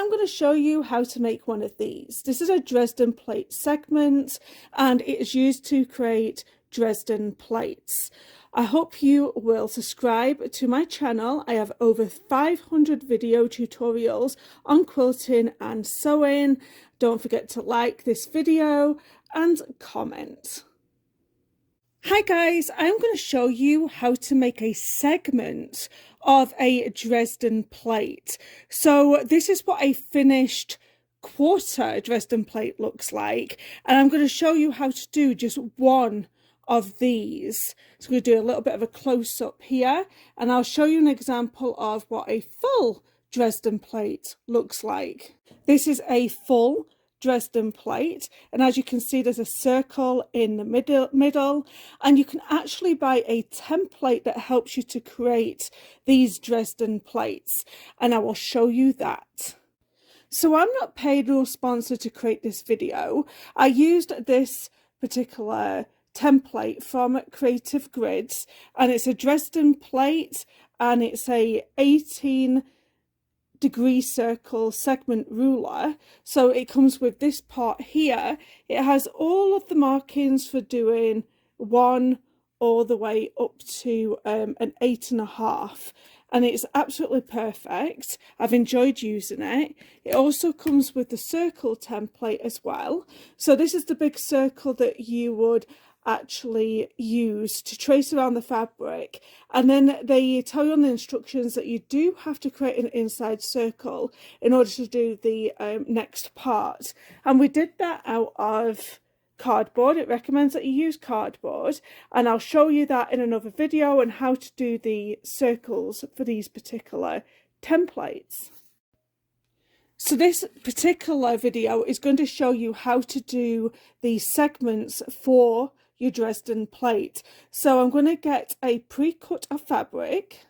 I'm going to show you how to make one of these. This is a Dresden Plate segment and it is used to create Dresden plates. I hope you will subscribe to my channel. I have over 500 video tutorials on quilting and sewing. Don't forget to like this video and comment. Hi guys, I'm going to show you how to make a segment of a Dresden plate. So this is what a finished quarter Dresden plate looks like, and I'm going to show you how to do just one of these. So I'm going to do a little bit of a close-up here, and I'll show you an example of what a full Dresden plate looks like. This is a full Dresden plate, and as you can see there's a circle in the middle, and you can actually buy a template that helps you to create these Dresden plates, and I will show you that. So I'm not paid or sponsored to create this video. I used this particular template from Creative Grids, and it's a Dresden plate and it's a 18-degree circle segment ruler. So it comes with this part here. It has all of the markings for doing 1 all the way up to an 8.5, and it's absolutely perfect. I've enjoyed using it. It also comes with the circle template as well. So this is the big circle that you would actually use to trace around the fabric, and then they tell you on the instructions that you do have to create an inside circle in order to do the next part, and we did that out of cardboard. It recommends that you use cardboard, and I'll show you that in another video and how to do the circles for these particular templates. So this particular video is going to show you how to do the segments for your Dresden plate. So I'm going to get a pre-cut of fabric.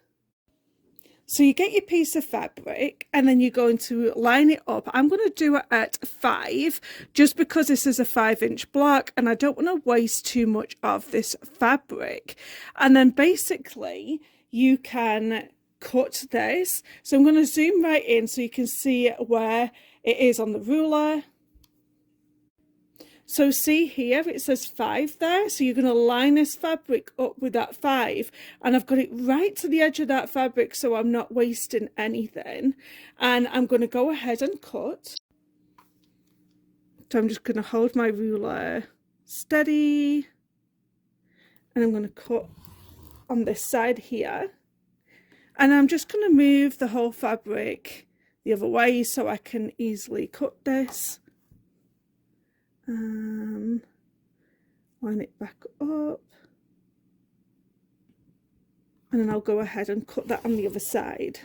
So you get your piece of fabric and then you're going to line it up. I'm going to do it at 5 just because this is a 5-inch block and I don't want to waste too much of this fabric. And then basically you can cut this. So I'm going to zoom right in so you can see where it is on the ruler. So see here, it says 5 there, so you're going to line this fabric up with that 5, and I've got it right to the edge of that fabric so I'm not wasting anything, and I'm going to go ahead and cut. So I'm just going to hold my ruler steady, and I'm going to cut on this side here, and I'm just going to move the whole fabric the other way so I can easily cut this. Line it back up, and then I'll go ahead and cut that on the other side.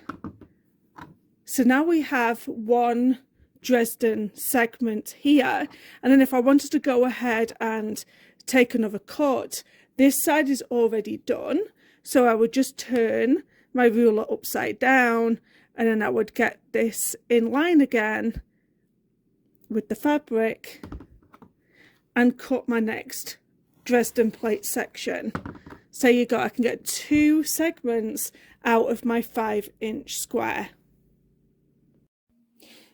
So now we have one Dresden segment here, and then if I wanted to go ahead and take another cut, this side is already done, so I would just turn my ruler upside down and then I would get this in line again with the fabric and cut my next Dresden plate section. So you go, I can get 2 segments out of my 5-inch square.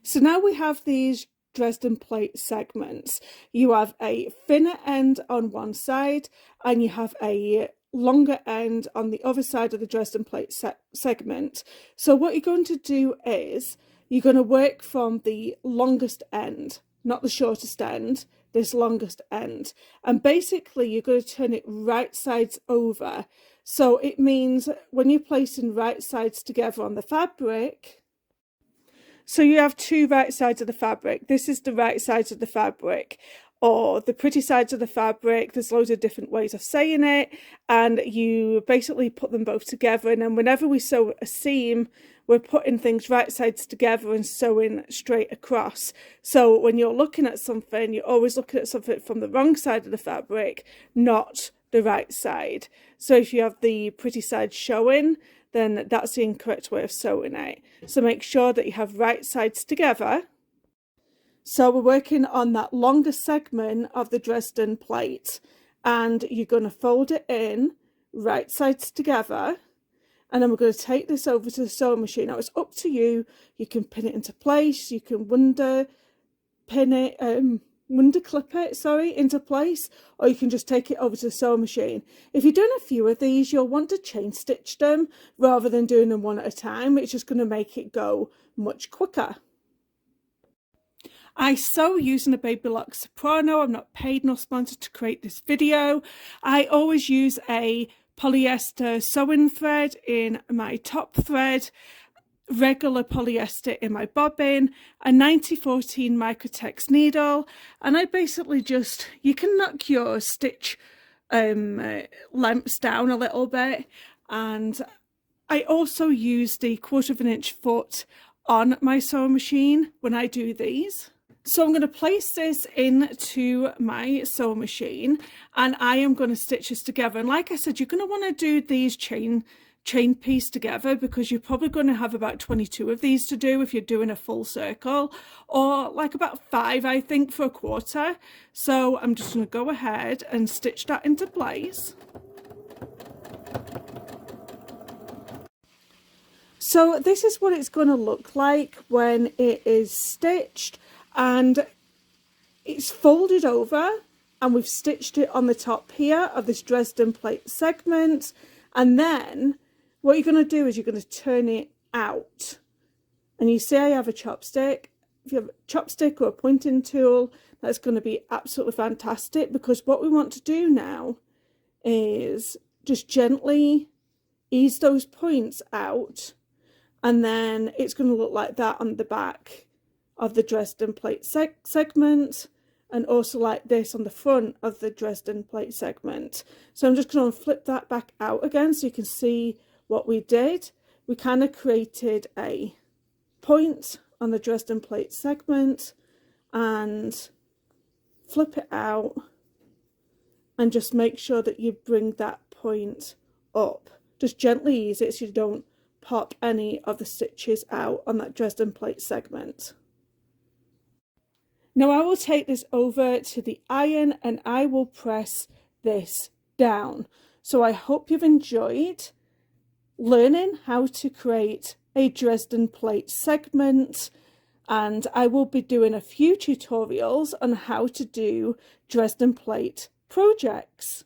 So now we have these Dresden plate segments. You have a thinner end on one side and you have a longer end on the other side of the Dresden plate segment. So what you're going to do is you're going to work from the longest end, not the shortest end, this longest end, and basically you're going to turn it right sides over. So it means when you're placing right sides together on the fabric, so you have 2 right sides of the fabric. This is the right sides of the fabric, or the pretty sides of the fabric. There's loads of different ways of saying it, and you basically put them both together, and then whenever we sew a seam, we're putting things right sides together and sewing straight across. So when you're looking at something, you're always looking at something from the wrong side of the fabric, not the right side. So if you have the pretty side showing, then that's the incorrect way of sewing it. So make sure that you have right sides together. So we're working on that longer segment of the Dresden plate, and you're going to fold it in right sides together, And then we're going to take this over to the sewing machine. Now it's up to you. You can pin it into place. You can wonder clip it, into place, or you can just take it over to the sewing machine. If you're doing a few of these, you'll want to chain stitch them rather than doing them one at a time. It's just going to make it go much quicker. I sew using a Baby Lock Soprano. I'm not paid nor sponsored to create this video. I always use a polyester sewing thread in my top thread, regular polyester in my bobbin, a 9014 Microtex needle, and I basically just, you can knock your stitch lengths down a little bit, and I also use the 1/4 inch foot on my sewing machine when I do these. So I'm going to place this into my sewing machine and I am going to stitch this together. And like I said, you're going to want to do these chain piece together because you're probably going to have about 22 of these to do if you're doing a full circle, or like about 5 I think for a quarter. So I'm just going to go ahead and stitch that into place. So this is what it's going to look like when it is stitched, and it's folded over and we've stitched it on the top here of this Dresden Plate segment. And then what you're going to do is you're going to turn it out, and you see I have a chopstick. If you have a chopstick or a pointing tool, that's going to be absolutely fantastic, because what we want to do now is just gently ease those points out, and then it's going to look like that on the back of the Dresden Plate segment, and also like this on the front of the Dresden Plate segment. So I'm just going to flip that back out again so you can see what we did. We kind of created a point on the Dresden Plate segment and flip it out, and just make sure that you bring that point up. Just gently ease it so you don't pop any of the stitches out on that Dresden Plate segment. Now I will take this over to the iron and I will press this down. So I hope you've enjoyed learning how to create a Dresden Plate segment, and I will be doing a few tutorials on how to do Dresden Plate projects.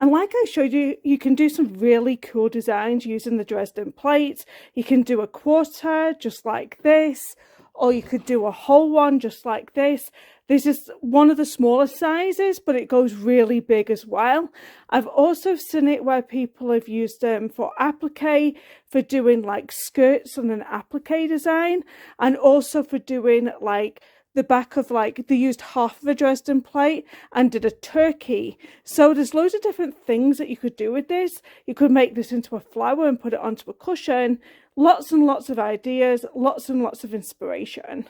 And like I showed you, you can do some really cool designs using the Dresden Plate. You can do a quarter just like this, or you could do a whole one just like this. This is one of the smaller sizes, but it goes really big as well. I've also seen it where people have used them for applique, for doing like skirts on an applique design, and also for doing like the back of, like, they used half of a Dresden Plate and did a turkey. So there's loads of different things that you could do with this. You could make this into a flower and put it onto a cushion. Lots and lots of ideas, lots and lots of inspiration.